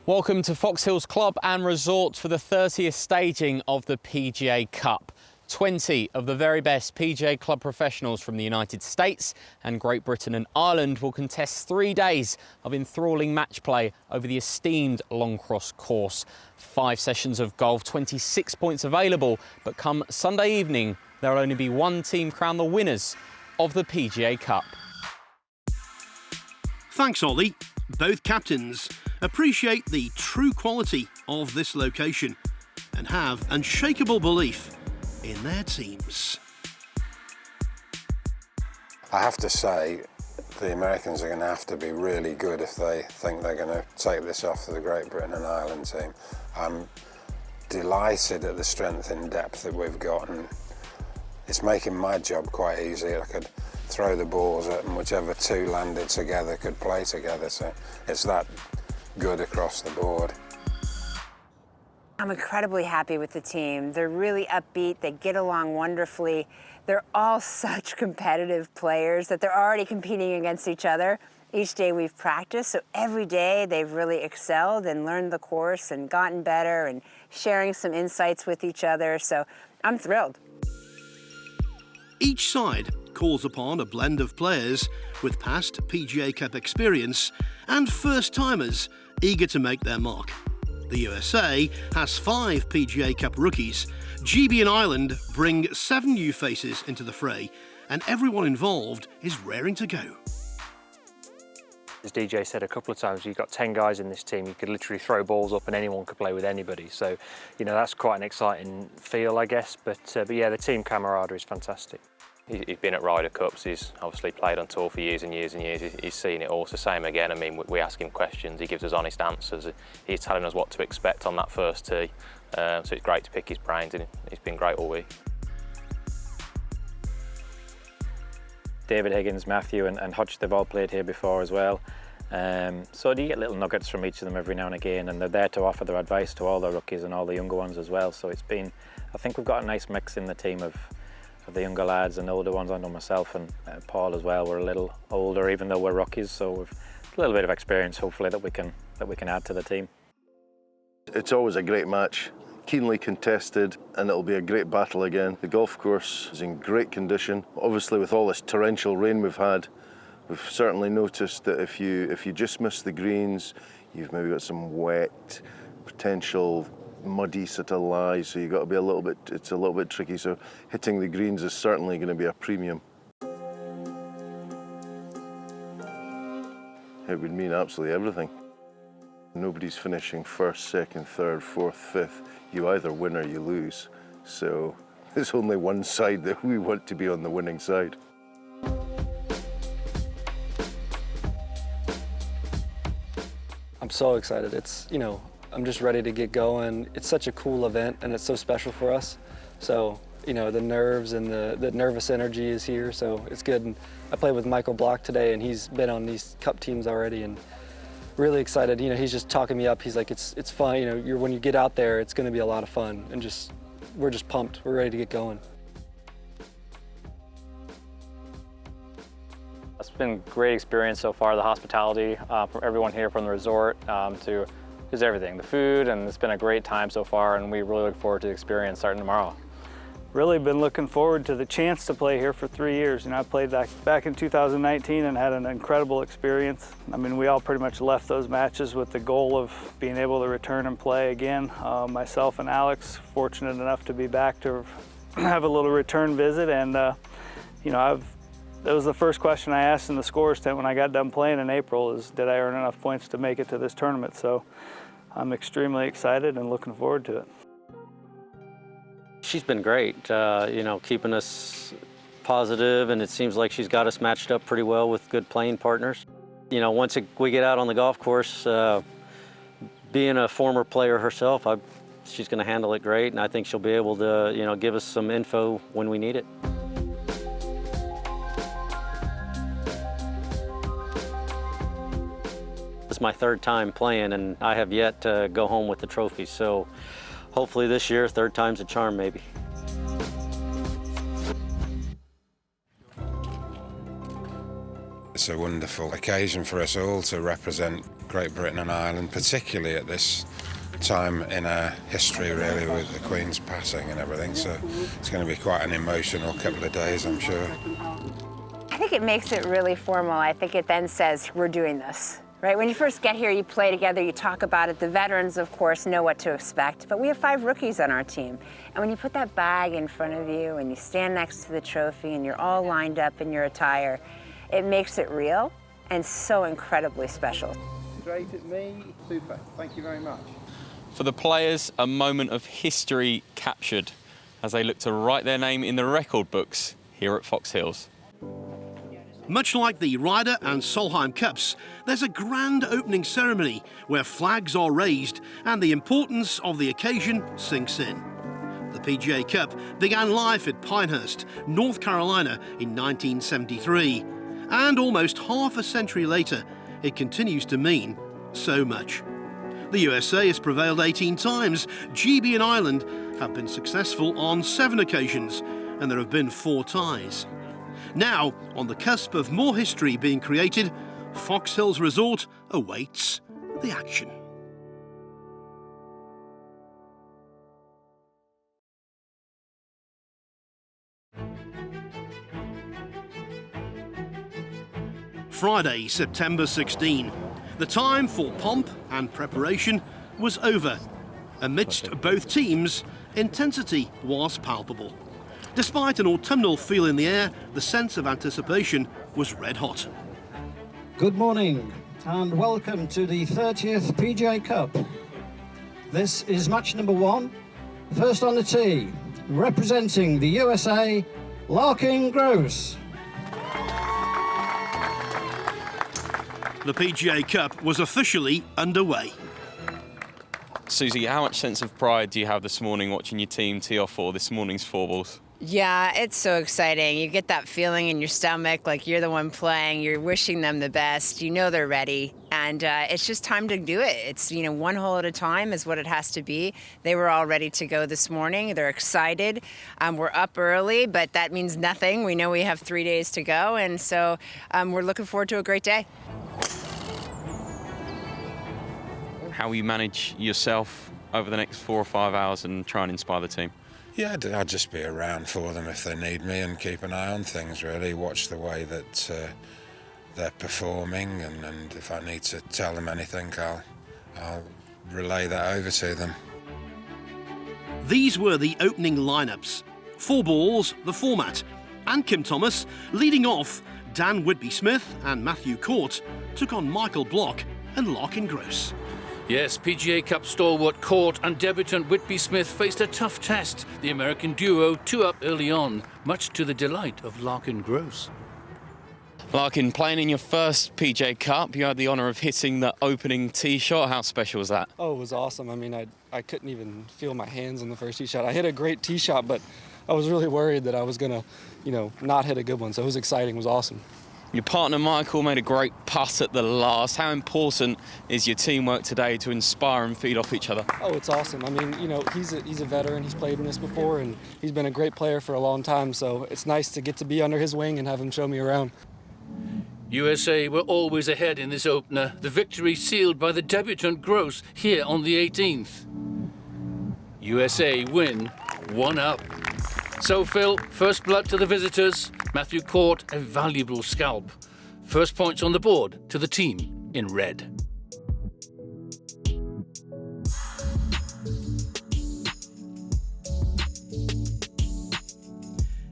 Welcome to Fox Hills Club and Resort for the 30th staging of the PGA Cup. 20 of the very best PGA Club professionals from the United States and Great Britain and Ireland will contest 3 days of enthralling match play over the esteemed Longcross course. 5 sessions of golf, 26 points available, but come Sunday evening, there will only be one team crowned the winners of the PGA Cup. Thanks, Ollie. Both captains appreciate the true quality of this location and have unshakable belief in their teams. I have to say, the Americans are going to have to be really good if they think they're going to take this off to the Great Britain and Ireland team. I'm delighted at the strength and depth that we've got, and it's making my job quite easy. I could throw the balls at them, whichever two landed together could play together, so it's that good across the board. I'm incredibly happy with the team. They're really upbeat, they get along wonderfully. They're all such competitive players that they're already competing against each other. Each day we've practiced, so every day they've really excelled and learned the course and gotten better and sharing some insights with each other, so I'm thrilled. Each side calls upon a blend of players with past PGA Cup experience and first-timers eager to make their mark. The USA has 5 PGA Cup rookies. GB and Ireland bring 7 new faces into the fray, and everyone involved is raring to go. As DJ said a couple of times, you've got 10 guys in this team. You could literally throw balls up and anyone could play with anybody. So, you know, that's quite an exciting feel, I guess. But yeah, the team camaraderie is fantastic. He's been at Ryder Cups, he's obviously played on tour for years and years and years, he's seen it all. It's the same again. I mean, we ask him questions, he gives us honest answers, he's telling us what to expect on that first tee, so it's great to pick his brains, and he's been great all week. David, Higgins, Matthew and Hutch, they've all played here before as well. So you get little nuggets from each of them every now and again, and they're there to offer their advice to all the rookies and all the younger ones as well. So it's been, I think we've got a nice mix in the team of the younger lads and older ones. I know myself and Paul as well, we're a little older even though we're rookies, so we've a little bit of experience hopefully that we can add to the team. It's always a great match, keenly contested, and it'll be a great battle again. The golf course is in great condition. Obviously with all this torrential rain we've had, we've certainly noticed that if you just miss the greens, you've maybe got some wet, potential muddy sort of lies, so you've got to be it's a little bit tricky, so hitting the greens is certainly going to be a premium. It would mean absolutely everything. Nobody's finishing first, second, third, fourth, fifth. You either win or you lose, so there's only one side that we want to be on the winning side. I'm so excited. It's, you know, I'm just ready to get going. It's such a cool event and it's so special for us. So, you know, the nerves and the nervous energy is here, so it's good. And I played with Michael Block today and he's been on these cup teams already and really excited. You know, he's just talking me up. He's like, it's fun, you know, when you get out there, it's gonna be a lot of fun, and we're just pumped. We're ready to get going. It's been a great experience so far. The hospitality from everyone here from the resort to just everything, the food, and it's been a great time so far, and we really look forward to the experience starting tomorrow. Really been looking forward to the chance to play here for 3 years. You know, I played back in 2019 and had an incredible experience. I mean, we all pretty much left those matches with the goal of being able to return and play again. Myself and Alex, fortunate enough to be back to have a little return visit, and you know, that was the first question I asked in the scores tent when I got done playing in April, is did I earn enough points to make it to this tournament? So I'm extremely excited and looking forward to it. She's been great, you know, keeping us positive, and it seems like she's got us matched up pretty well with good playing partners. You know, once we get out on the golf course, being a former player herself, she's going to handle it great, and I think she'll be able to, you know, give us some info when we need it. It's my 3rd time playing, and I have yet to go home with the trophy, so hopefully this year, 3rd time's a charm, maybe. It's a wonderful occasion for us all to represent Great Britain and Ireland, particularly at this time in our history, really, with the Queen's passing and everything. So it's going to be quite an emotional couple of days, I'm sure. I think it makes it really formal. I think it then says, we're doing this. Right, when you first get here, you play together, you talk about it. The veterans, of course, know what to expect, but we have 5 rookies on our team. And when you put that bag in front of you and you stand next to the trophy and you're all lined up in your attire, it makes it real and so incredibly special. Great at me, super, thank you very much. For the players, a moment of history captured as they look to write their name in the record books here at Fox Hills. Much like the Ryder and Solheim Cups, there's a grand opening ceremony where flags are raised and the importance of the occasion sinks in. The PGA Cup began life at Pinehurst, North Carolina in 1973, and almost half a century later, it continues to mean so much. The USA has prevailed 18 times, GB and Ireland have been successful on 7 occasions, and there have been 4 ties. Now, on the cusp of more history being created, Fox Hills Resort awaits the action. Friday, September 16. The time for pomp and preparation was over. Amidst both teams, intensity was palpable. Despite an autumnal feel in the air, the sense of anticipation was red hot. Good morning and welcome to the 30th PGA Cup. This is match number 1. First on the tee, representing the USA, Larkin Gross. The PGA Cup was officially underway. Susie, how much sense of pride do you have this morning watching your team tee off for this morning's 4 balls? Yeah, it's so exciting. You get that feeling in your stomach like you're the one playing, you're wishing them the best, you know they're ready, and it's just time to do it. It's, you know, 1 hole at a time is what it has to be. They were all ready to go this morning. They're excited. We're up early, but that means nothing. We know we have 3 days to go, and so we're looking forward to a great day. How will you manage yourself over the next 4 or 5 hours and try and inspire the team? Yeah, I'd just be around for them if they need me and keep an eye on things, really. Watch the way that they're performing, and if I need to tell them anything, I'll relay that over to them. These were the opening lineups. 4 balls, the format. And Kim Thomas, leading off, Dan Whitby-Smith and Matthew Court took on Michael Block and Larkin Gross. Yes, PGA Cup stalwart Court and debutant Whitby-Smith faced a tough test. The American duo 2 up early on, much to the delight of Larkin Gross. Larkin, playing in your first PGA Cup, you had the honour of hitting the opening tee shot. How special was that? Oh, it was awesome. I mean, I couldn't even feel my hands on the first tee shot. I hit a great tee shot, but I was really worried that I was going to, you know, not hit a good one. So it was exciting. It was awesome. Your partner Michael made a great putt at the last. How important is your teamwork today to inspire and feed off each other? Oh, it's awesome. I mean, you know, he's a veteran. He's played in this before, and he's been a great player for a long time. So it's nice to get to be under his wing and have him show me around. USA were always ahead in this opener. The victory sealed by the debutant Gross here on the 18th. USA win 1 up. So, Phil, first blood to the visitors. Matthew Court, a valuable scalp. First points on the board to the team in red.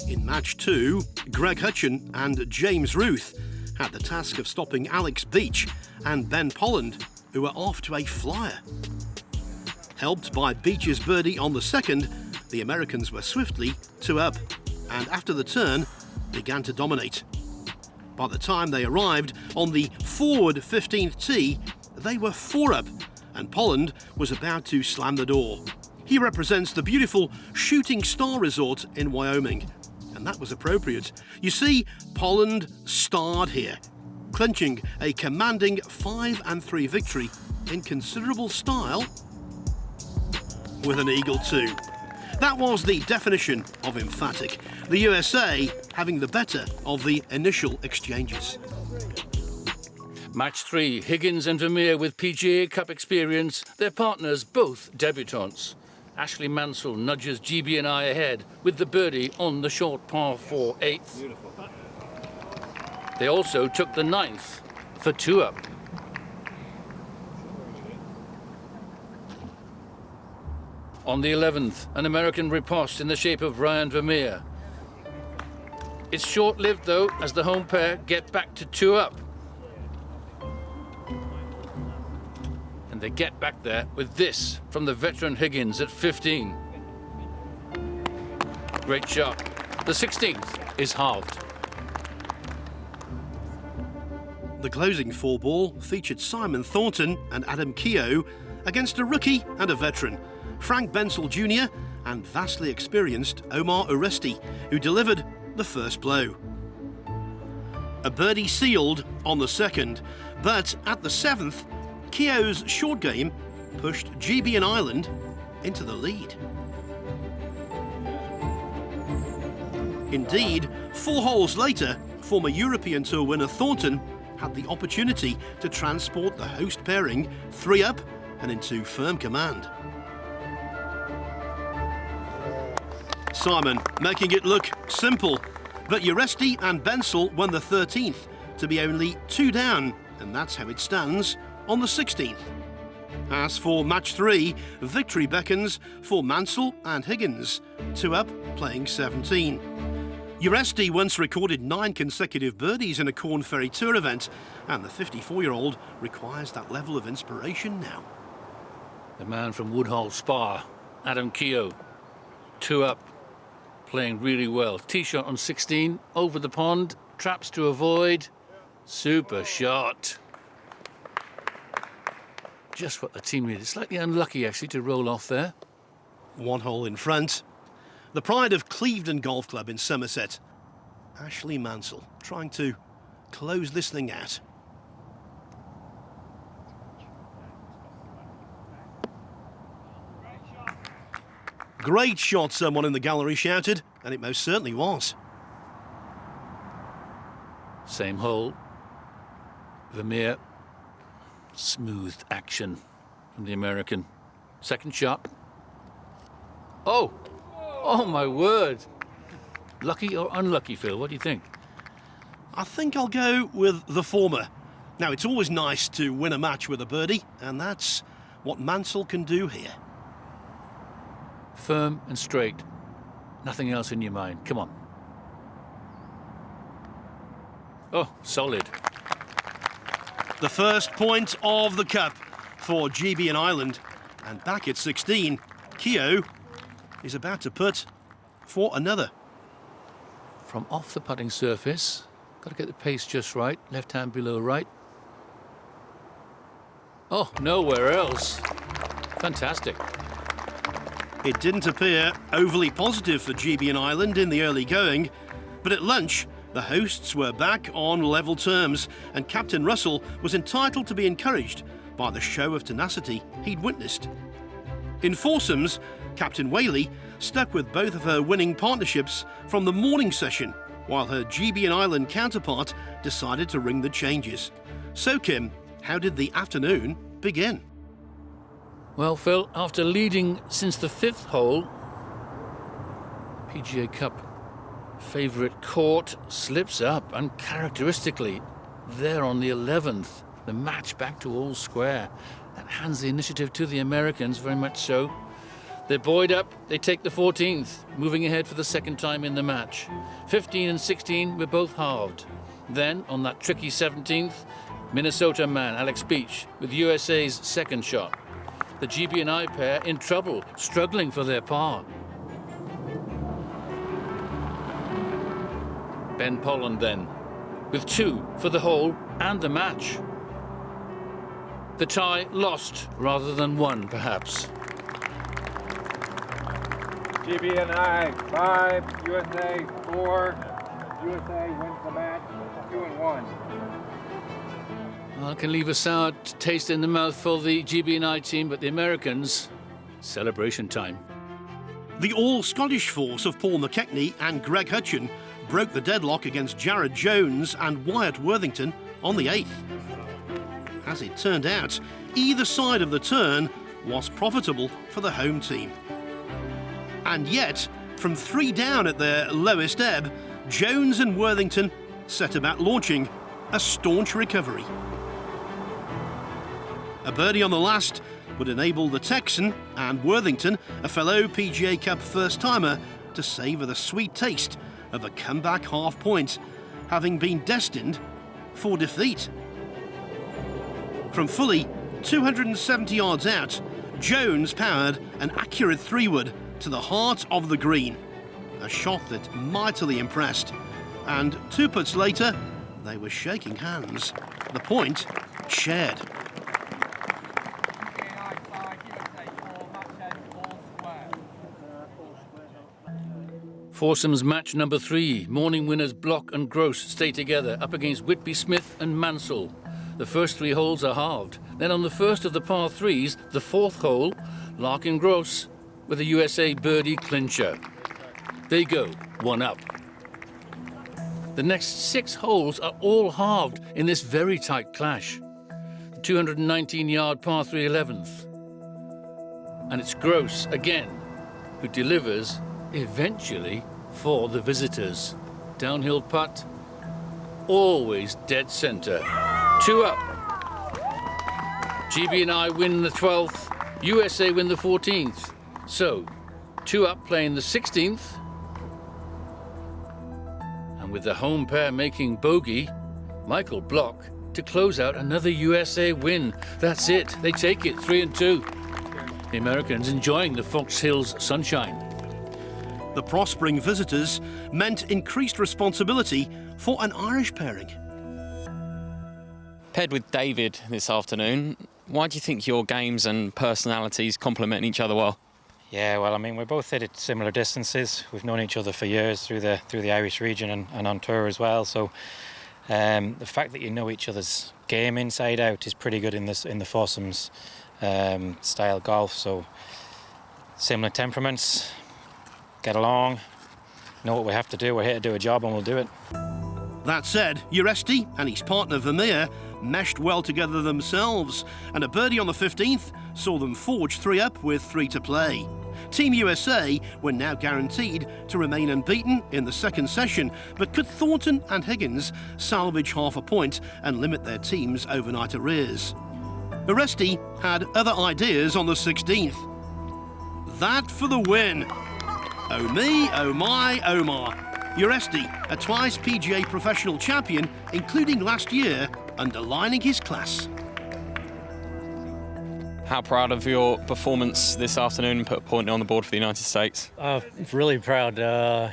In match 2, Greg Hutchin and James Ruth had the task of stopping Alex Beach and Ben Polland, who were off to a flyer. Helped by Beach's birdie on the second, the Americans were swiftly 2 up, and after the turn, began to dominate. By the time they arrived on the forward 15th tee, they were 4 up, and Polland was about to slam the door. He represents the beautiful Shooting Star Resort in Wyoming, and that was appropriate. You see, Polland starred here, clinching a commanding 5-3 victory in considerable style with an eagle too. That was the definition of emphatic, the USA having the better of the initial exchanges. Match 3, Higgins and Vermeer with PGA Cup experience, their partners both debutants. Ashley Mansell nudges GB&I ahead with the birdie on the short par 4 eighth. They also took the 9th for 2 up. On the 11th, an American riposte in the shape of Ryan Vermeer. It's short-lived though, as the home pair get back to 2 up. And they get back there with this from the veteran Higgins at 15. Great shot. The 16th is halved. The closing 4-ball featured Simon Thornton and Adam Keogh against a rookie and a veteran, Frank Bensel Jr. and vastly experienced Omar Oresti, who delivered the first blow. A birdie sealed on the 2nd, but at the 7th, Keogh's short game pushed GB and Ireland into the lead. Indeed, 4 holes later, former European Tour winner Thornton had the opportunity to transport the host pairing 3 up and into firm command. Simon making it look simple, but Oresti and Bensel won the 13th to be only 2 down, and that's how it stands on the 16th. As for match 3, victory beckons for Mansell and Higgins, 2 up playing 17. Oresti once recorded 9 consecutive birdies in a Corn Ferry Tour event, and the 54-year-old requires that level of inspiration now. The man from Woodhull Spa, Adam Keogh, 2 up, playing really well. Tee shot on 16, over the pond, traps to avoid, super shot. Just what the team needed. Slightly unlucky, actually, to roll off there. 1 hole in front. The pride of Clevedon Golf Club in Somerset, Ashley Mansell, trying to close this thing out. Great shot, someone in the gallery shouted, and it most certainly was. Same hole. Vermeer. Smooth action from the American. Second shot. Oh! Oh, my word. Lucky or unlucky, Phil? What do you think? I think I'll go with the former. Now, it's always nice to win a match with a birdie, and that's what Mansell can do here. Firm and straight. Nothing else in your mind. Come on. Oh, solid. The first point of the Cup for GB and Ireland. And back at 16, Keogh is about to putt for another. From off the putting surface, got to get the pace just right. Left hand below right. Oh, nowhere else. Fantastic. It didn't appear overly positive for GB and Ireland in the early going, but at lunch, the hosts were back on level terms, and Captain Russell was entitled to be encouraged by the show of tenacity he'd witnessed. In foursomes, Captain Whaley stuck with both of her winning partnerships from the morning session, while her GB and Ireland counterpart decided to ring the changes. So, Kim, how did the afternoon begin? Well, Phil, after leading since the 5th hole, PGA Cup favourite Court slips up uncharacteristically there on the 11th. The match back to all square. That hands the initiative to the Americans, very much so. They're buoyed up, they take the 14th, moving ahead for the 2nd time in the match. 15 and 16 were both halved. Then, on that tricky 17th, Minnesota man Alex Beach with USA's 2nd shot. The GB&I pair in trouble, struggling for their par. Ben Polland then, with 2 for the hole and the match. The tie lost rather than won, perhaps. GB&I 5, USA 4. USA wins the match 2-1. Well, it can leave a sour taste in the mouth for the GB&I team, but the Americans, celebration time. The all-Scottish force of Paul McKechnie and Greg Hutchin broke the deadlock against Jared Jones and Wyatt Worthington on the 8th. As it turned out, either side of the turn was profitable for the home team. And yet, from 3 down at their lowest ebb, Jones and Worthington set about launching a staunch recovery. A birdie on the last would enable the Texan and Worthington, a fellow PGA Cup first-timer, to savour the sweet taste of a comeback half point, having been destined for defeat. From fully 270 yards out, Jones powered an accurate 3-wood to the heart of the green, a shot that mightily impressed, and 2 putts later, they were shaking hands. The point shared. Foursomes match number 3. Morning winners Block and Gross stay together up against Whitby, Smith and Mansell. The first 3 holes are halved. Then on the first of the par 3s, the 4th hole, Larkin Gross with a USA birdie clincher. They go 1 up. The next 6 holes are all halved in this very tight clash. The 219-yard par 3 11th. And it's Gross again who delivers eventually for the visitors. Downhill putt, always dead centre. 2 up. GB and I win the 12th, USA win the 14th. So, 2 up playing the 16th. And with the home pair making bogey, Michael Block to close out another USA win. That's it, they take it 3-2. The Americans enjoying the Fox Hills sunshine. The prospering visitors meant increased responsibility for an Irish pairing. Paired with David this afternoon, why do you think your games and personalities complement each other well? Yeah, well, I mean, we're both hit at similar distances. We've known each other for years through the Irish region and on tour as well. So the fact that you know each other's game inside out is pretty good in the foursomes style golf. So similar temperaments, get along, know what we have to do. We're here to do a job and we'll do it. That said, Uresti and his partner Vermeer meshed well together themselves, and a birdie on the 15th saw them forge 3 up with 3 to play. Team USA were now guaranteed to remain unbeaten in the second session, but could Thornton and Higgins salvage half a point and limit their team's overnight arrears? Uresti had other ideas on the 16th. That for the win. Oh me, oh my, oh my. Uresti, a twice PGA professional champion, including last year, underlining his class. How proud of your performance this afternoon and put a point on the board for the United States? Really proud.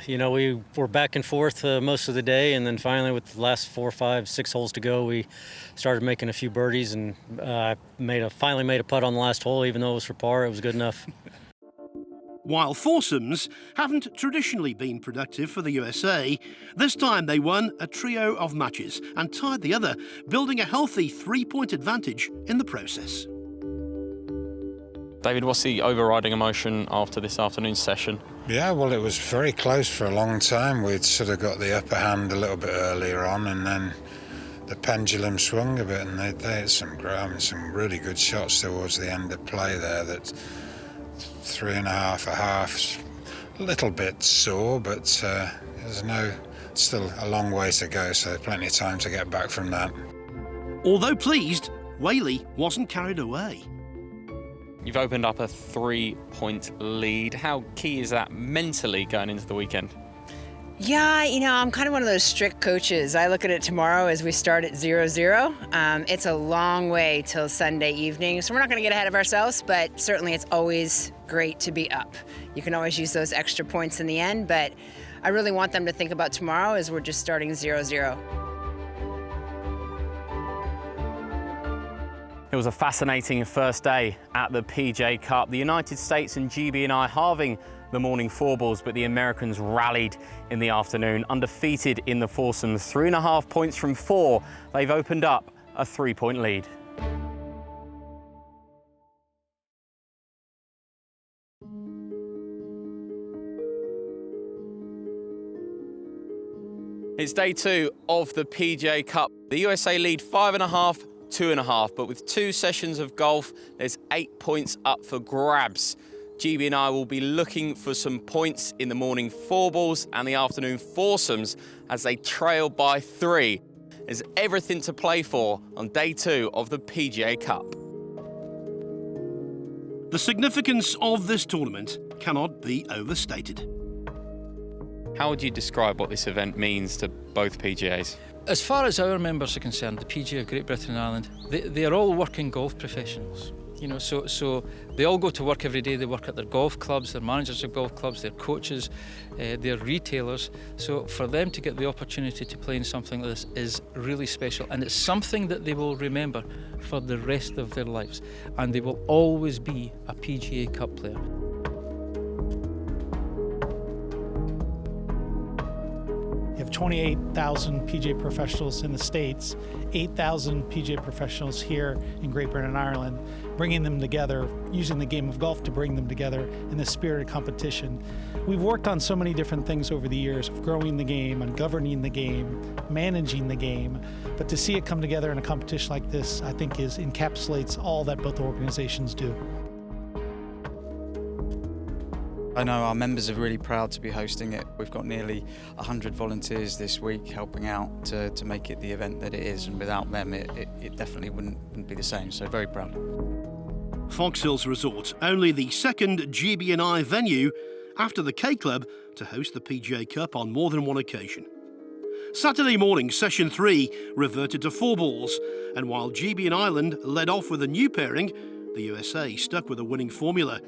We were back and forth most of the day, and then finally with the last 4, 5, 6 holes to go, we started making a few birdies, and I finally made a putt on the last hole. Even though it was for par, it was good enough. While foursomes haven't traditionally been productive for the USA, this time they won a trio of matches and tied the other, building a healthy 3-point advantage in the process. David, what's the overriding emotion after this afternoon's session? Yeah, well, it was very close for a long time. We'd sort of got the upper hand a little bit earlier on, and then the pendulum swung a bit, and they had some really good shots towards the end of play there. That 3.5 a half, a little bit sore, but there's still a long way to go, so plenty of time to get back from that. Although pleased, Whaley wasn't carried away. You've opened up a 3-point lead. How key is that mentally going into the weekend? Yeah, I'm kind of one of those strict coaches. I look at it tomorrow as we start at 0-0. It's a long way till Sunday evening, so we're not going to get ahead of ourselves, but certainly it's always great to be up. You can always use those extra points in the end, but I really want them to think about tomorrow as we're just starting 0-0. It was a fascinating first day at the PGA Cup. The United States and GB&I halving the morning 4 balls, but the Americans rallied in the afternoon, undefeated in the foursomes, 3.5 points from 4. They've opened up a 3-point lead. It's day 2 of the PGA Cup. The USA lead 5.5 2.5, but with 2 sessions of golf, there's 8 points up for grabs. GB and I will be looking for some points in the morning 4 balls and the afternoon foursomes as they trail by 3. There's everything to play for on day 2 of the PGA Cup. The significance of this tournament cannot be overstated. How would you describe what this event means to both PGAs? As far as our members are concerned, the PGA of Great Britain and Ireland, they are all working golf professionals. You know, so they all go to work every day. They work at their golf clubs, they're managers of golf clubs, they're coaches, they're retailers. So for them to get the opportunity to play in something like this is really special, and it's something that they will remember for the rest of their lives. And they will always be a PGA Cup player. You have 28,000 PGA professionals in the States, 8,000 PGA professionals here in Great Britain and Ireland, bringing them together, using the game of golf to bring them together in the spirit of competition. We've worked on so many different things over the years of growing the game and governing the game, managing the game, but to see it come together in a competition like this, I think encapsulates all that both organizations do. I know our members are really proud to be hosting it. We've got nearly 100 volunteers this week helping out to make it the event that it is, and without them it definitely wouldn't be the same, so very proud. Fox Hills Resort, only the second GB&I venue after the K Club to host the PGA Cup on more than one occasion. Saturday morning, session 3 reverted to 4 balls, and while GB and Ireland led off with a new pairing, the USA stuck with a winning formula.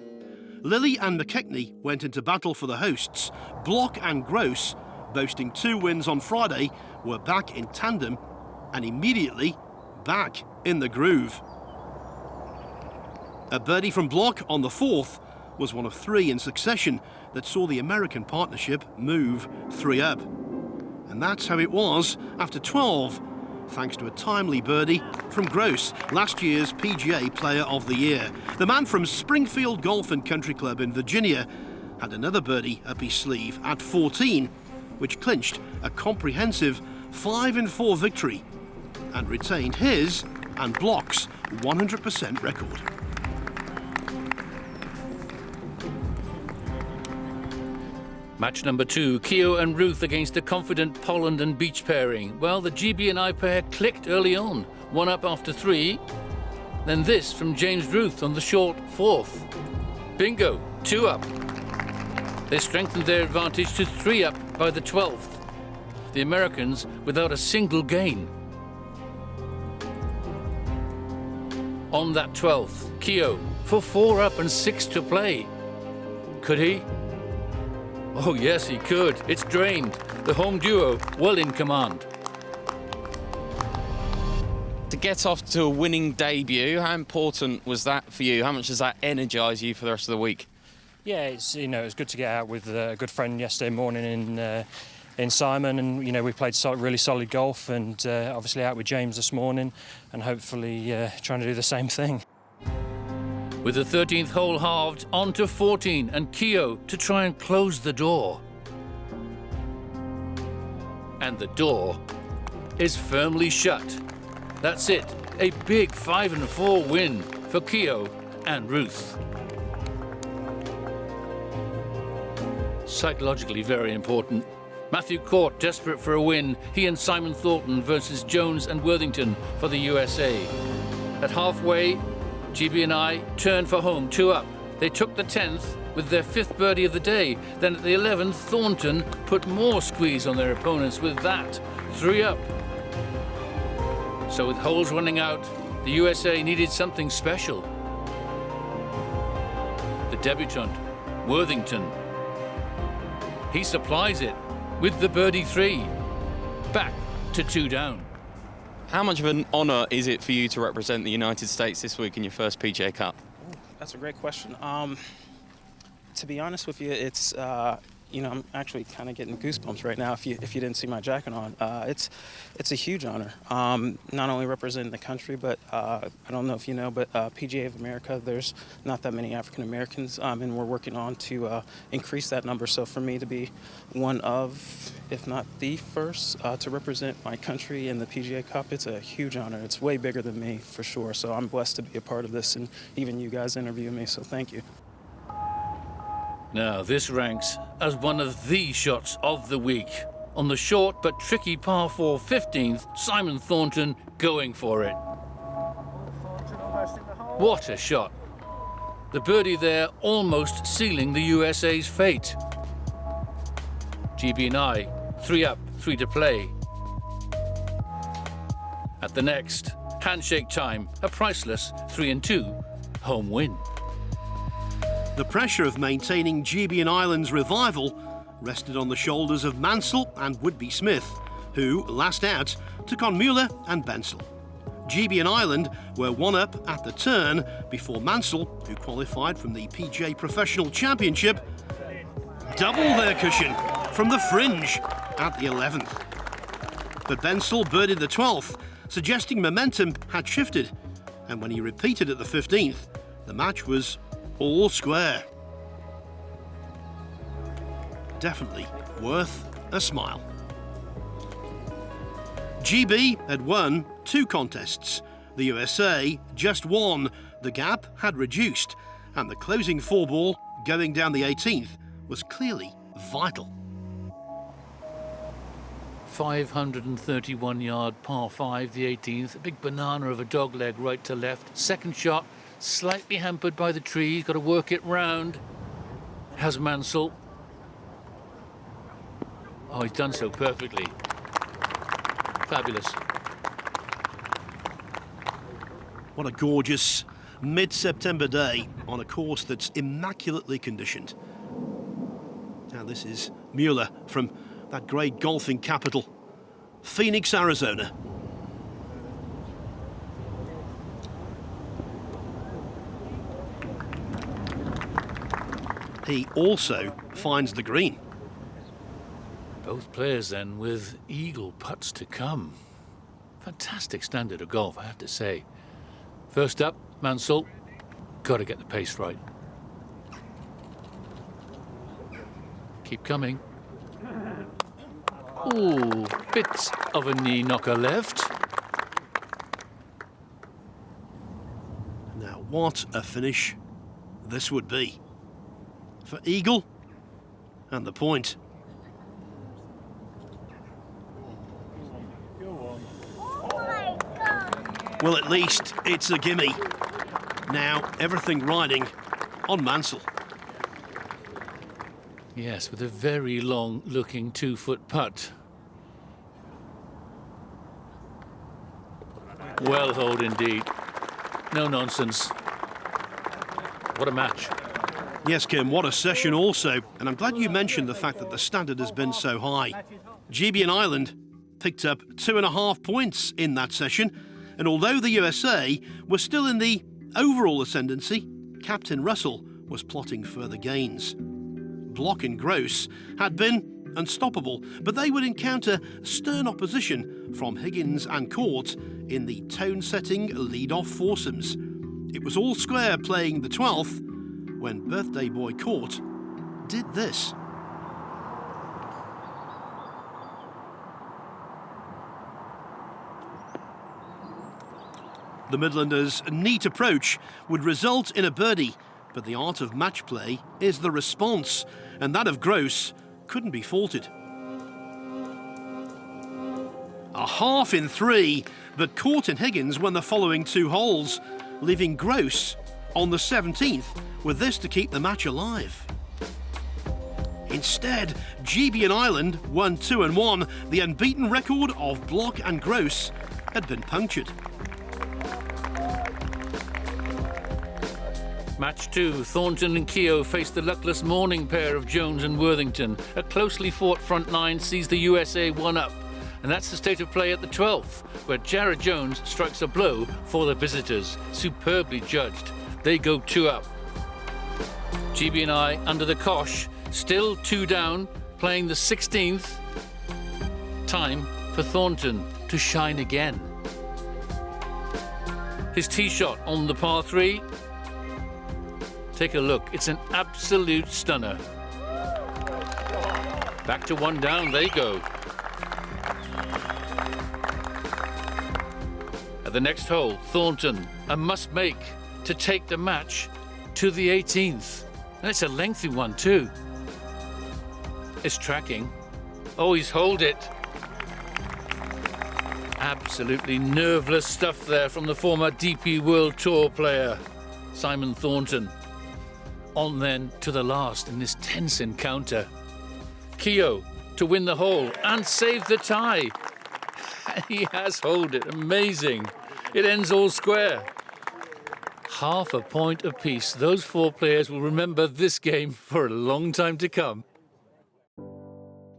Lilly and McKechnie went into battle for the hosts. Block and Gross, boasting 2 wins on Friday, were back in tandem and immediately back in the groove. A birdie from Block on the 4th was one of 3 in succession that saw the American partnership move 3 up. And that's how it was after 12, thanks to a timely birdie from Gross, last year's PGA Player of the Year. The man from Springfield Golf and Country Club in Virginia had another birdie up his sleeve at 14, which clinched a comprehensive 5-4 victory and retained his and Block's 100% record. Match number 2, Keogh and Ruth against the confident Polland and Beach pairing. Well, the GB&I pair clicked early on, 1 up after 3. Then this from James Ruth on the short 4th. Bingo, 2 up. They strengthened their advantage to 3 up by the 12th. The Americans without a single gain. On that 12th, Keogh for 4 up and 6 to play. Could he? Oh yes, he could. It's drained. The home duo well in command. To get off to a winning debut, how important was that for you? How much does that energise you for the rest of the week? Yeah, it's it's good to get out with a good friend yesterday morning in Simon, and we played really solid golf, and obviously out with James this morning, and hopefully trying to do the same thing. With the 13th hole halved, on to 14, and Keogh to try and close the door. And the door is firmly shut. That's it, a big 5-4 win for Keogh and Ruth. Psychologically very important. Matthew Court desperate for a win, he and Simon Thornton versus Jones and Worthington for the USA. At halfway, GB&I turned for home 2 up. They took the 10th with their 5th birdie of the day. Then at the 11th, Thornton put more squeeze on their opponents with that 3 up. So with holes running out, the USA needed something special. The debutant, Worthington. He supplies it with the birdie 3. Back to 2 down. How much of an honour is it for you to represent the United States this week in your first PGA Cup? That's a great question. To be honest with you, it's I'm actually kind of getting goosebumps right now. If you didn't see my jacket on, it's a huge honor. Not only representing the country, but I don't know if you know, but PGA of America, there's not that many African Americans, and we're working on to increase that number. So for me to be one of if not the first, to represent my country in the PGA Cup. It's a huge honor. It's way bigger than me, for sure. So I'm blessed to be a part of this, and even you guys interview me, so thank you. Now, this ranks as one of the shots of the week. On the short but tricky par 4 15th, Simon Thornton going for it. What a shot. The birdie there almost sealing the USA's fate. GB&I, 3 up, 3 to play. At the next, handshake time, a priceless 3-2 home win. The pressure of maintaining GB and Ireland's revival rested on the shoulders of Mansell and Woodby Smith, who, last out, took on Mueller and Bensel. GB and Ireland were 1 up at the turn before Mansell, who qualified from the PGA Professional Championship, doubled their cushion from the fringe at the 11th. But Bensel birdied the 12th, suggesting momentum had shifted, and when he repeated at the 15th, the match was all square. Definitely worth a smile. GB had won 2 contests. The USA just won. The gap had reduced, and the closing 4-ball going down the 18th was clearly vital. 531-yard par 5, the 18th. A big banana of a dogleg right to left. Second shot, slightly hampered by the tree. Got to work it round. Has Mansell. Oh, he's done so perfectly. Fabulous. What a gorgeous mid-September day on a course that's immaculately conditioned. Now this is Mueller from that great golfing capital, Phoenix, Arizona. He also finds the green. Both players then with eagle putts to come. Fantastic standard of golf, I have to say. First up, Mansell. Got to get the pace right. Keep coming. Ooh, bit of a knee knocker left. Now what a finish this would be for eagle and the point. Well, at least it's a gimme. Now everything riding on Mansell. Yes, with a very long-looking 2-foot putt. Well holed indeed. No nonsense. What a match. Yes, Kim, what a session also. And I'm glad you mentioned the fact that the standard has been so high. GB and Ireland picked up 2.5 points in that session. And although the USA were still in the overall ascendancy, Captain Russell was plotting further gains. Block and Gross had been unstoppable, but they would encounter stern opposition from Higgins and Court in the tone-setting lead-off foursomes. It was all square playing the 12th when birthday boy Court did this. The Midlanders' neat approach would result in a birdie, but the art of match play is the response, and that of Gross couldn't be faulted. A half in 3, but Court and Higgins won the following 2 holes, leaving Gross on the 17th with this to keep the match alive. Instead, GB and Ireland won 2 and 1. The unbeaten record of Block and Gross had been punctured. Match 2, Thornton and Keogh faced the luckless morning pair of Jones and Worthington. A closely fought front 9 sees the USA 1 up. And that's the state of play at the 12th, where Jared Jones strikes a blow for the visitors. Superbly judged. They go 2 up. GB and I under the cosh, still 2 down, playing the 16th. Time for Thornton to shine again. His tee shot on the par 3. Take a look, it's an absolute stunner. Back to one down they go. At the next hole, Thornton, a must-make to take the match to the 18th. And it's a lengthy one too. It's tracking. Oh, he's holed it. Absolutely nerveless stuff there from the former DP World Tour player, Simon Thornton. On then to the last in this tense encounter. Keogh to win the hole and save the tie. And he has holed it. Amazing. It ends all square. Half a point apiece. Those four players will remember this game for a long time to come.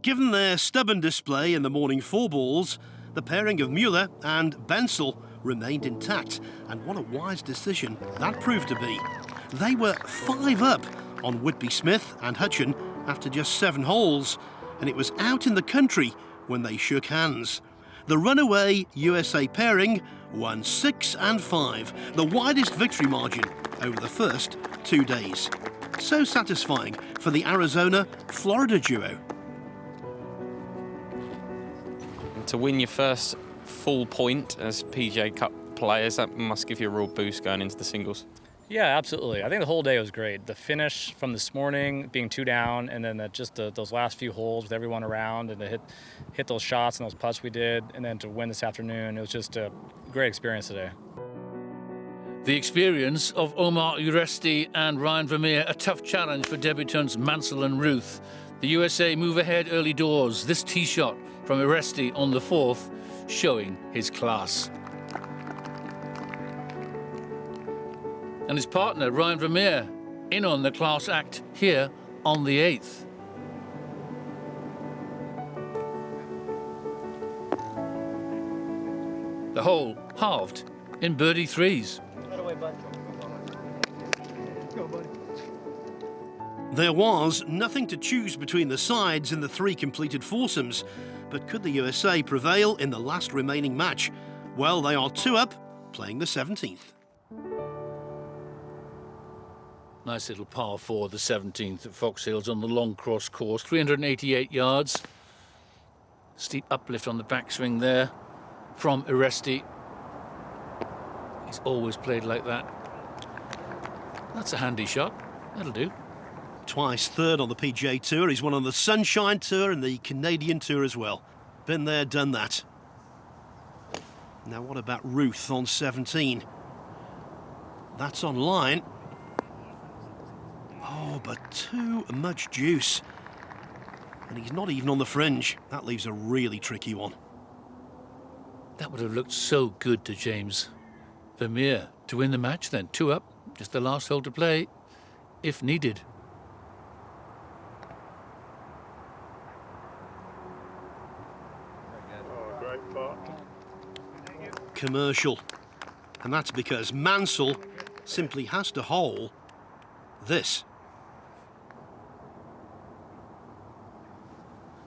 Given their stubborn display in the morning four balls, the pairing of Mueller and Bensel remained intact, and what a wise decision that proved to be. They were 5 up on Whitby-Smith and Hutchin after just 7 holes, and it was out in the country when they shook hands. The runaway USA pairing won 6 and 5, the widest victory margin over the first 2 days. So satisfying for the Arizona-Florida duo. To win your first full point as PGA Cup players, that must give you a real boost going into the singles. Yeah, absolutely. I think the whole day was great. The finish from this morning, being 2 down, and then those last few holes with everyone around, and to hit those shots and those putts we did, and then to win this afternoon, it was just a great experience today. The experience of Omar Uresti and Ryan Vermeer, a tough challenge for debutants Mansell and Ruth. The USA move ahead early doors. This tee shot from Uresti on the 4th, showing his class. And his partner, Ryan Vermeer, in on the class act here on the 8th. The hole halved in birdie threes. There was nothing to choose between the sides in the 3 completed foursomes, but could the USA prevail in the last remaining match? Well, they are 2 up, playing the 17th. Nice little par 4, the 17th at Fox Hills on the long cross course, 388 yards. Steep uplift on the backswing there from Uresti. He's always played like that. That's a handy shot. That'll do. Twice third on the PGA Tour. He's won on the Sunshine Tour and the Canadian Tour as well. Been there, done that. Now what about Ruth on 17? That's online. Oh, but too much juice. And he's not even on the fringe. That leaves a really tricky one. That would have looked so good to James Vermeer to win the match then. 2 up, just the last hole to play, if needed. Commercial. And that's because Mansell simply has to hole this.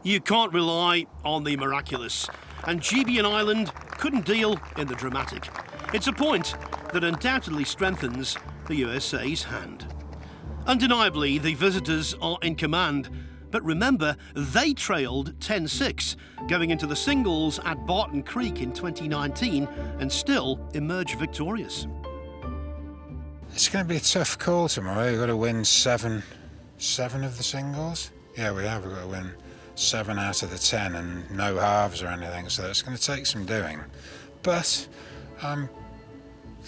You can't rely on the miraculous, and GB and Ireland couldn't deal in the dramatic. It's a point that undoubtedly strengthens the USA's hand. Undeniably, the visitors are in command, but remember, they trailed 10-6 going into the singles at Barton Creek in 2019 and still emerged victorious. It's going to be a tough call tomorrow. You've got to win seven of the singles. Yeah, we have. We've got to win 7 out of the 10 and no halves or anything, so it's going to take some doing. But I'm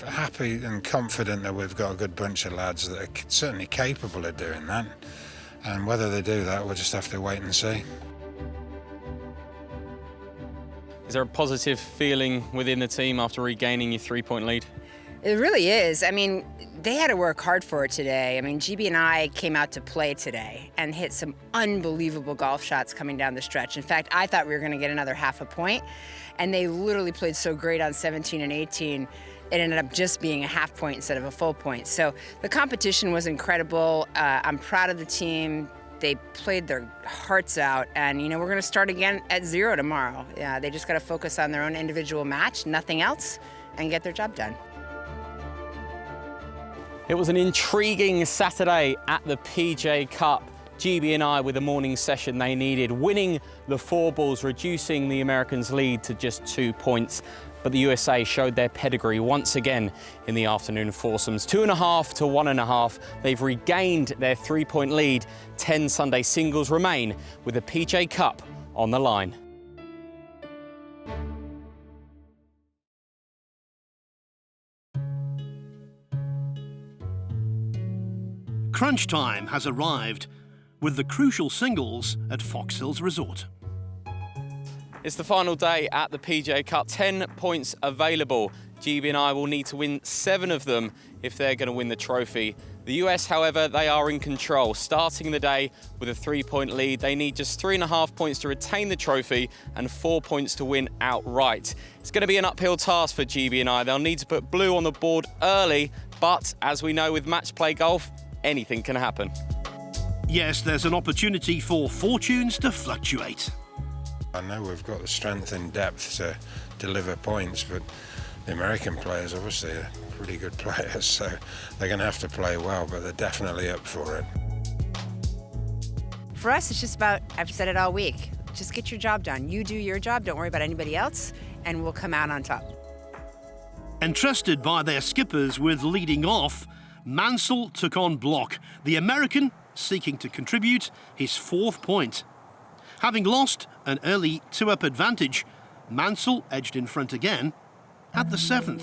happy and confident that we've got a good bunch of lads that are certainly capable of doing that. And whether they do that, we'll just have to wait and see. Is there a positive feeling within the team after regaining your 3-point lead? It really is. I mean, they had to work hard for it today. I mean, GB and I came out to play today and hit some unbelievable golf shots coming down the stretch. In fact, I thought we were going to get another half a point, and they literally played so great on 17 and 18. It ended up just being a half point instead of a full point. So the competition was incredible. I'm proud of the team. They played their hearts out, and you know, we're going to start again at 0 tomorrow. Yeah, they just got to focus on their own individual match, nothing else, and get their job done. It was an intriguing Saturday at the PGA Cup. GB&I with the morning session they needed, winning the 4 balls, reducing the Americans' lead to just 2 points. But the USA showed their pedigree once again in the afternoon foursomes. 2.5 to 1.5. They've regained their 3-point lead. 10 Sunday singles remain with the PGA Cup on the line. Crunch time has arrived with the crucial singles at Fox Hills Resort. It's the final day at the PGA Cup. 10 points available. GB&I will need to win 7 of them if they're going to win the trophy. The US, however, they are in control, starting the day with a 3-point lead. They need just 3.5 points to retain the trophy and 4 points to win outright. It's going to be an uphill task for GB&I. They'll need to put blue on the board early, but as we know with match play golf, anything can happen. Yes, there's an opportunity for fortunes to fluctuate. I know we've got the strength and depth to deliver points, but the American players obviously are pretty good players, so they're going to have to play well, but they're definitely up for it. For us, it's just about, I've said it all week, just get your job done. You do your job, don't worry about anybody else, and we'll come out on top. Entrusted by their skippers with leading off, Mansell took on Block, the American seeking to contribute his 4th point. Having lost an early 2-up advantage, Mansell edged in front again at the 7th.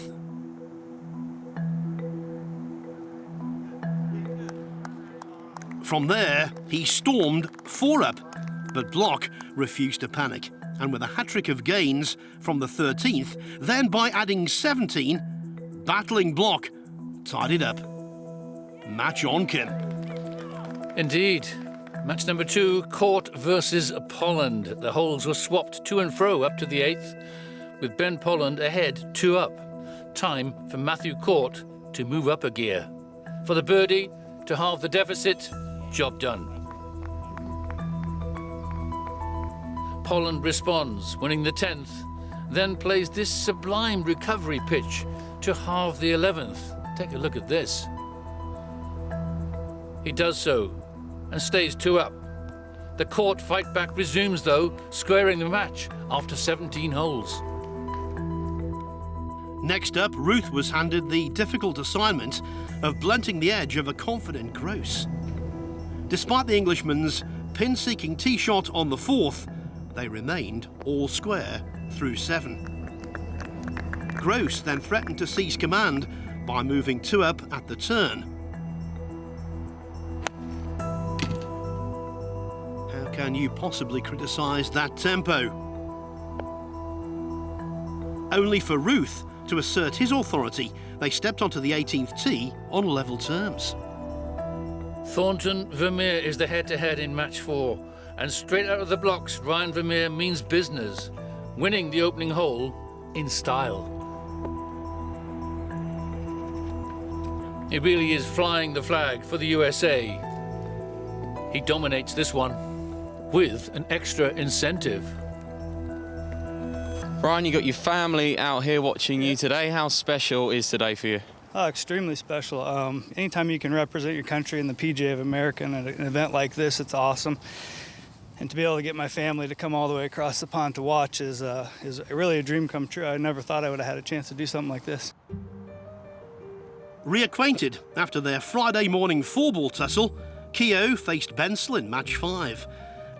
From there, he stormed 4-up, but Block refused to panic, and with a hat-trick of gains from the 13th, then by adding 17, battling Block tied it up. Match on, Kim. Indeed. Match number 2, Court versus Polland. The holes were swapped to and fro up to the 8th, with Ben Polland ahead 2 up. Time for Matthew Court to move up a gear. For the birdie to halve the deficit, job done. Polland responds, winning the 10th, then plays this sublime recovery pitch to halve the 11th. Take a look at this. He does so and stays 2 up. The Court fight back resumes though, squaring the match after 17 holes. Next up, Ruth was handed the difficult assignment of blunting the edge of a confident Gross. Despite the Englishman's pin-seeking tee shot on the 4th, they remained all square through 7. Gross then threatened to seize command by moving 2 up at the turn. How can you possibly criticise that tempo? Only for Ruth to assert his authority, they stepped onto the 18th tee on level terms. Thornton Vermeer is the head-to-head in match 4, and straight out of the blocks, Ryan Vermeer means business, winning the opening hole in style. He really is flying the flag for the USA. He dominates this one with an extra incentive. Brian, you got your family out here watching you today. How special is today for you? Extremely special. Anytime you can represent your country in the PGA of America at an event like this, it's awesome. And to be able to get my family to come all the way across the pond to watch is really a dream come true. I never thought I would have had a chance to do something like this. Reacquainted after their Friday morning 4-ball tussle, Keogh faced Bensel in match 5.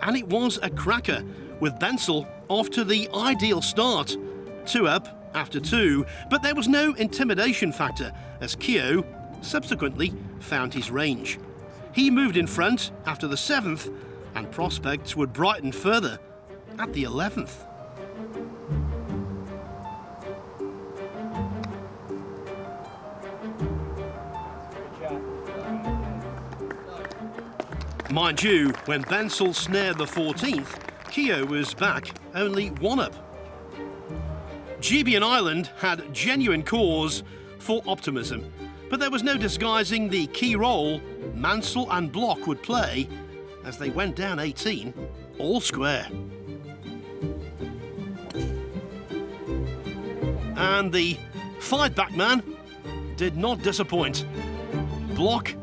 And it was a cracker, with Bensel off to the ideal start. 2 up after 2, but there was no intimidation factor as Keogh subsequently found his range. He moved in front after the 7th, and prospects would brighten further at the 11th. Mind you, when Bensel snared the 14th, Keogh was back only 1 up. GB and Ireland had genuine cause for optimism, but there was no disguising the key role Mansell and Block would play as they went down 18, all square. And the fight-back man did not disappoint. Block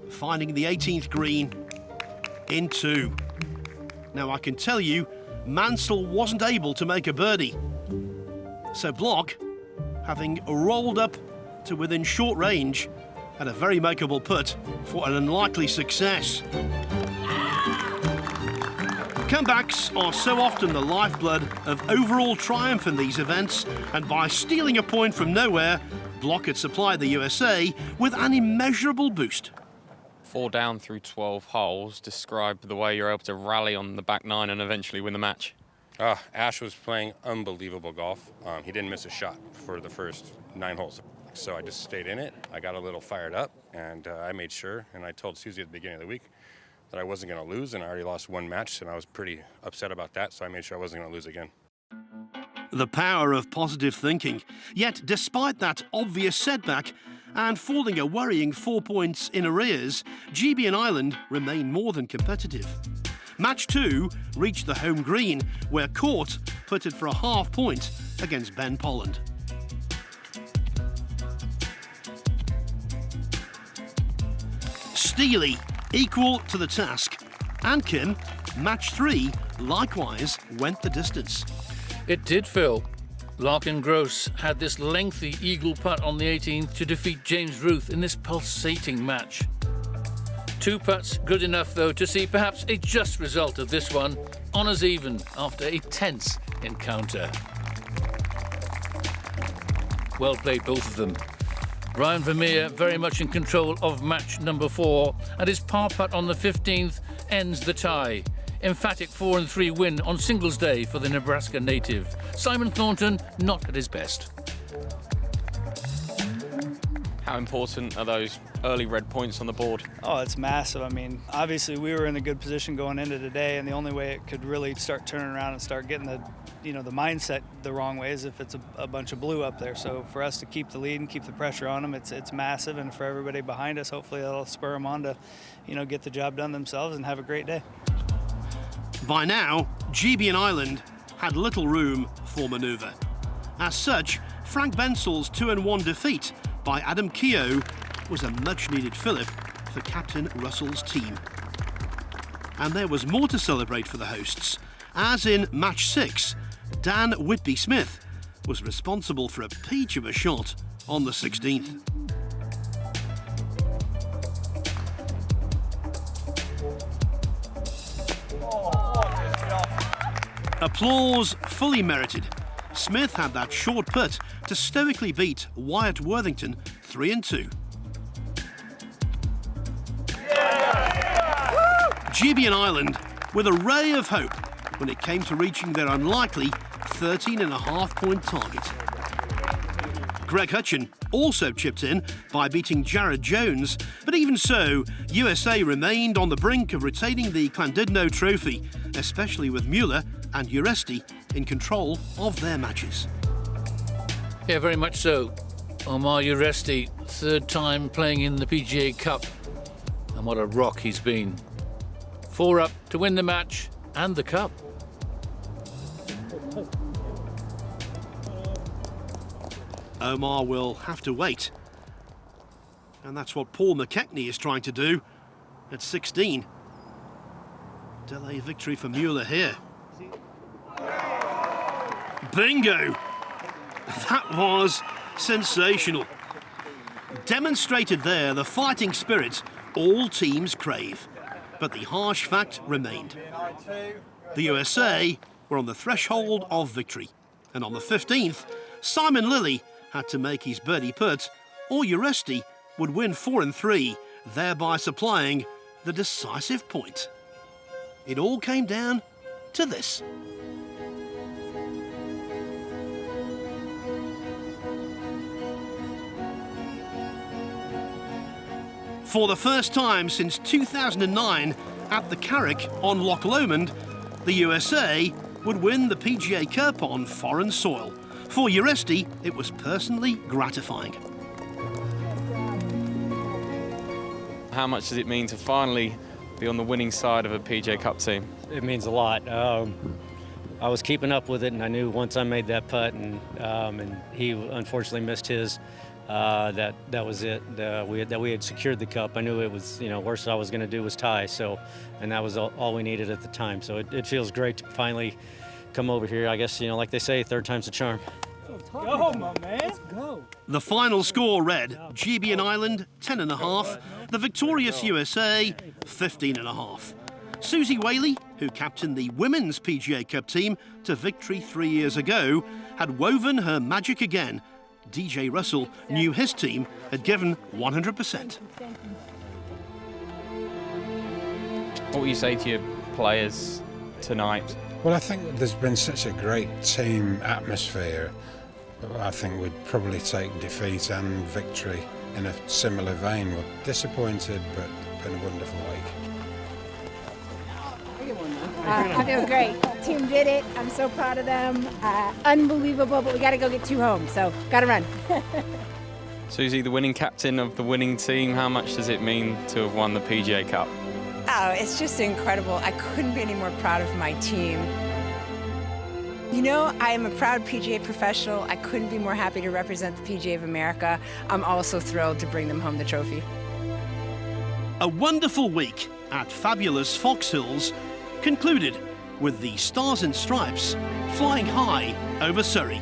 finding the 18th green in 2. Now I can tell you, Mansell wasn't able to make a birdie. So Block, having rolled up to within short range, had a very makeable putt for an unlikely success. Comebacks are so often the lifeblood of overall triumph in these events, and by stealing a point from nowhere, Block had supplied the USA with an immeasurable boost. 4 down through 12 holes. Describe the way you're able to rally on the back 9 and eventually win the match. Ash was playing unbelievable golf. He didn't miss a shot for the first 9 holes. So I just stayed in it. I got a little fired up, and I made sure, and I told Susie at the beginning of the week that I wasn't going to lose, and I already lost 1 match, and I was pretty upset about that, so I made sure I wasn't going to lose again. The power of positive thinking. Yet, despite that obvious setback and falling a worrying 4 points in arrears, GB and Ireland remain more than competitive. Match 2 reached the home green, where Court putted for a half point against Ben Polland. Steely, equal to the task. And Kim, match 3, likewise went the distance. It did, Phil. Larkin Gross had this lengthy eagle putt on the 18th to defeat James Ruth in this pulsating match. 2 putts good enough, though, to see perhaps a just result of this one, honours even after a tense encounter. Well played, both of them. Ryan Vermeer very much in control of match number 4, and his par putt on the 15th ends the tie. Emphatic 4-3 win on singles day for the Nebraska native. Simon Thornton not at his best. How important are those early red points on the board? Oh, it's massive. I mean, obviously we were in a good position going into today, and the only way it could really start turning around and start getting the mindset the wrong way is if it's a bunch of blue up there. So for us to keep the lead and keep the pressure on them, it's massive, and for everybody behind us, hopefully that'll spur them on to, get the job done themselves and have a great day. By now, GB and Ireland had little room for manoeuvre. As such, Frank Bensel's 2-1 defeat by Adam Keogh was a much-needed fillip for Captain Russell's team. And there was more to celebrate for the hosts, as in match 6, Dan Whitby-Smith was responsible for a peach of a shot on the 16th. Applause fully merited. Smith had that short putt to stoically beat Wyatt Worthington 3-2. GB and Ireland with a ray of hope when it came to reaching their unlikely 13.5-point target. Greg Hutchin also chipped in by beating Jared Jones, but even so, USA remained on the brink of retaining the Llandudno trophy, especially with Mueller and Uresti in control of their matches. Yeah, very much so. Omar Uresti, 3rd time playing in the PGA Cup, and what a rock he's been. 4 up to win the match and the cup. Omar will have to wait. And that's what Paul McKechnie is trying to do at 16. Delay victory for Mueller here. Bingo! That was sensational. Demonstrated there the fighting spirit all teams crave. But the harsh fact remained. The USA were on the threshold of victory. And on the 15th, Simon Lilly had to make his birdie putt, or Uresti would win 4-3, thereby supplying the decisive point. It all came down to this. For the first time since 2009 at the Carrick on Loch Lomond, the USA would win the PGA Cup on foreign soil. For Uresti, it was personally gratifying. How much does it mean to finally be on the winning side of a PGA Cup team? It means a lot. I was keeping up with it, and I knew once I made that putt, and he unfortunately missed his, that was it. We had secured the cup. I knew it was, worst I was going to do was tie. So, and that was all we needed at the time. So it feels great to finally come over here. I guess, like they say, third time's a charm. Go, my man. Let's go. The final score read GB and Ireland 10.5, the victorious USA 15.5. Susie Whaley, who captained the women's PGA Cup team to victory 3 years ago, had woven her magic again. DJ Russell knew his team had given 100%. What will you say to your players tonight? Well, I think there's been such a great team atmosphere. I think we'd probably take defeat and victory in a similar vein. We're disappointed, but been a wonderful week. I feel great. Team did it. I'm so proud of them. Unbelievable, but we got to go get 2 home, so got to run. Susie, the winning captain of the winning team, how much does it mean to have won the PGA Cup? Oh, it's just incredible. I couldn't be any more proud of my team. I am a proud PGA professional. I couldn't be more happy to represent the PGA of America. I'm also thrilled to bring them home the trophy. A wonderful week at fabulous Fox Hills concluded with the Stars and Stripes flying high over Surrey.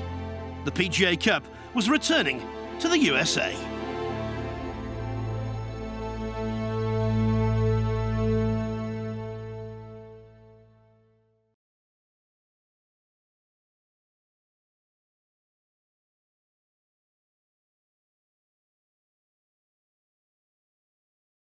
The PGA Cup was returning to the USA.